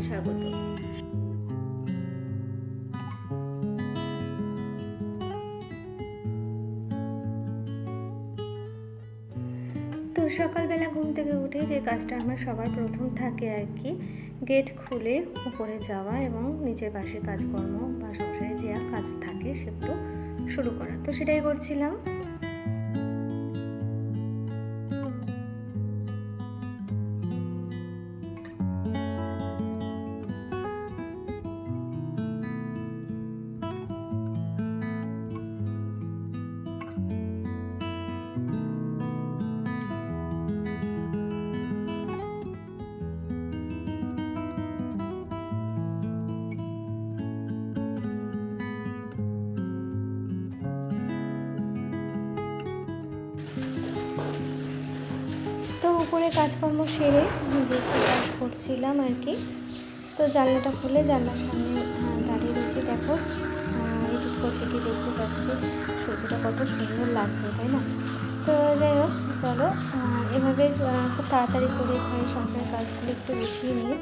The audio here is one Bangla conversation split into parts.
সবাইকে স্বাগত। তো সকালবেলা ঘুম থেকে উঠে যে কাজটা আমার সবার প্রথম থাকে আর কি, গেট খুলে উপরে যাওয়া এবং নিচের পাশে কাজকর্ম বা সংসারে যে কাজ থাকে সেগুলো শুরু করা। তো সেটাই করছিলাম। তো উপরে কাজকর্ম সেরে নিজে একটু কাজ করছিলাম আর কি। তো জানলাটা খুলে জানলার সামনে দাঁড়িয়ে রয়েছে, দেখো এডিট করতে গিয়ে দেখতে পাচ্ছি সূর্যটা কত সুন্দর লাগছে, তাই না? তো যাই হোক, চলো এভাবে খুব তাড়াতাড়ি করে ঘরের সংসারের কাজগুলো একটু গুছিয়ে নিয়ে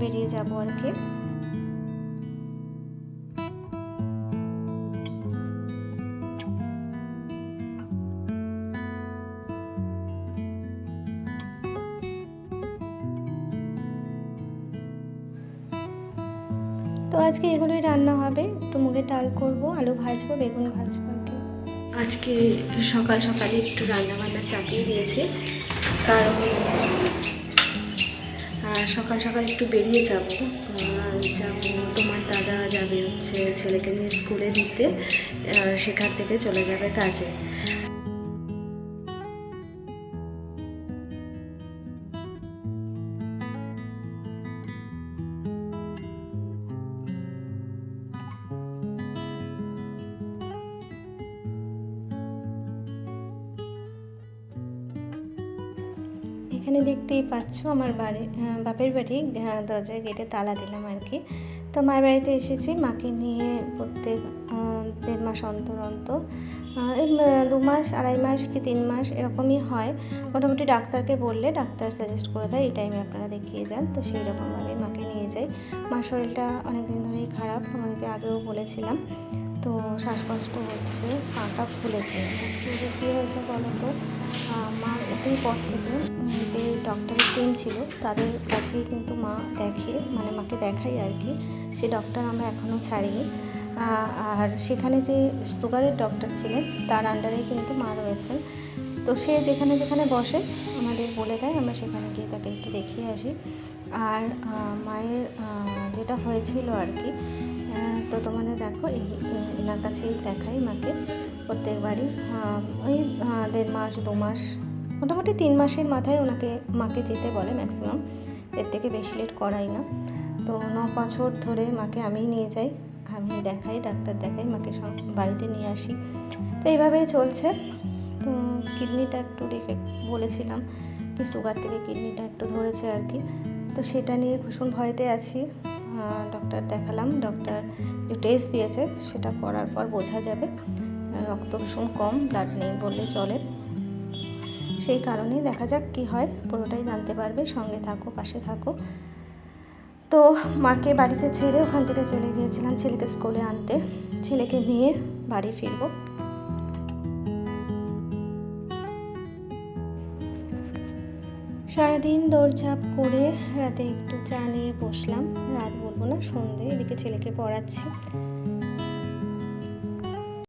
বেরিয়ে যাবো আর কি। তো আজকে এগুলোই রান্না হবে, একটু মুগের ডাল করব, আলু ভাজবো, বেগুন ভাজবো আর কি। আজকে সকাল সকালে একটু রান্না বান্না চাপিয়ে দিয়েছি, কারণ সকাল সকাল একটু বেরিয়ে যাব। তোমার দাদা যাবে হচ্ছে ছেলেকে নিয়ে স্কুলে দিতে, সেখান থেকে চলে যাবে কাজে। এখানে দেখতেই পাচ্ছ আমার বাপের বাড়ি দরজায় গেটে তালা দিলাম আর কি। তো মায়ের বাড়িতে এসেছি মাকে নিয়ে প্রত্যেক 1.5 মাস অন্তর অন্তর, 2 মাস 2.5 মাস কি 3 মাস এরকমই হয় মোটামুটি। ডাক্তারকে বললে ডাক্তার সাজেস্ট করে দেয় এই টাইমে আপনারা দেখিয়ে যান, তো সেই রকমভাবে মাকে নিয়ে যাই। মার শরীরটা অনেক দিন ধরেই খারাপ, তোমাদেরকে আগেও বলেছিলাম। তো শ্বাসকষ্ট হচ্ছে, পাটা ফুলেছে। অ্যাকচুয়ালি কী হয়েছে বলো তো, মা ওটার পর থেকে যে ডক্টরের টিম ছিল তাদের কাছেই কিন্তু মা দেখে, মানে মাকে দেখাই আর কি। সেই ডক্টর আমরা এখনও ছাড়িনি। আর সেখানে যে সুগারের ডক্টর ছিলেন তার আন্ডারে কিন্তু মা রয়েছেন। তো সে যেখানে যেখানে বসে আমাদের বলে দেয়, আমরা সেখানে গিয়ে তাকে একটু দেখিয়ে আসি। আর মায়ের যেটা হয়েছিল আর কি, তো তোমাদের দেখো এনার কাছেই দেখাই মাকে প্রত্যেকবারই। ওই 1.5 মাস 2 মাস মোটামুটি 3 মাসের মাথায় মাকে যেতে বলে ম্যাক্সিমাম, এর থেকে বেশি লেট করাই না। তো 9 বছর ধরে মাকে আমিই নিয়ে যাই, আমি দেখাই, ডাক্তার দেখাই, মাকে সব বাড়িতে নিয়ে আসি। তো এইভাবেই চলছে। তো কিডনিটা একটু ডিফেক্ট বলেছিলাম, কি সুগার থেকে কিডনিটা একটু ধরেছে আর কি। তো সেটা নিয়ে ভীষণ ভয়তে আছি। ডক্টর দেখালাম, ডক্টর যে টেস্ট দিয়েছে সেটা করার পর বোঝা যাবে। রক্ত ভীষণ কম, ব্লাড নেই বললে চলে। সেই কারণেই দেখা যাক কি হয়, পুরোটাই জানতে পারবে। সঙ্গে থাকো, পাশে থাকো। তো মাকে বাড়িতে ছেড়ে ওখান থেকে চলে গিয়েছিলাম ছেলেকে স্কুলে আনতে, ছেলেকে নিয়ে বাড়ি ফিরবো। সারাদিন দৌড়ঝাঁপ করে রাতে একটু চা নিয়ে বসলাম, রাত বলবো না, সন্ধে। এদিকে ছেলেকে পড়াচ্ছি,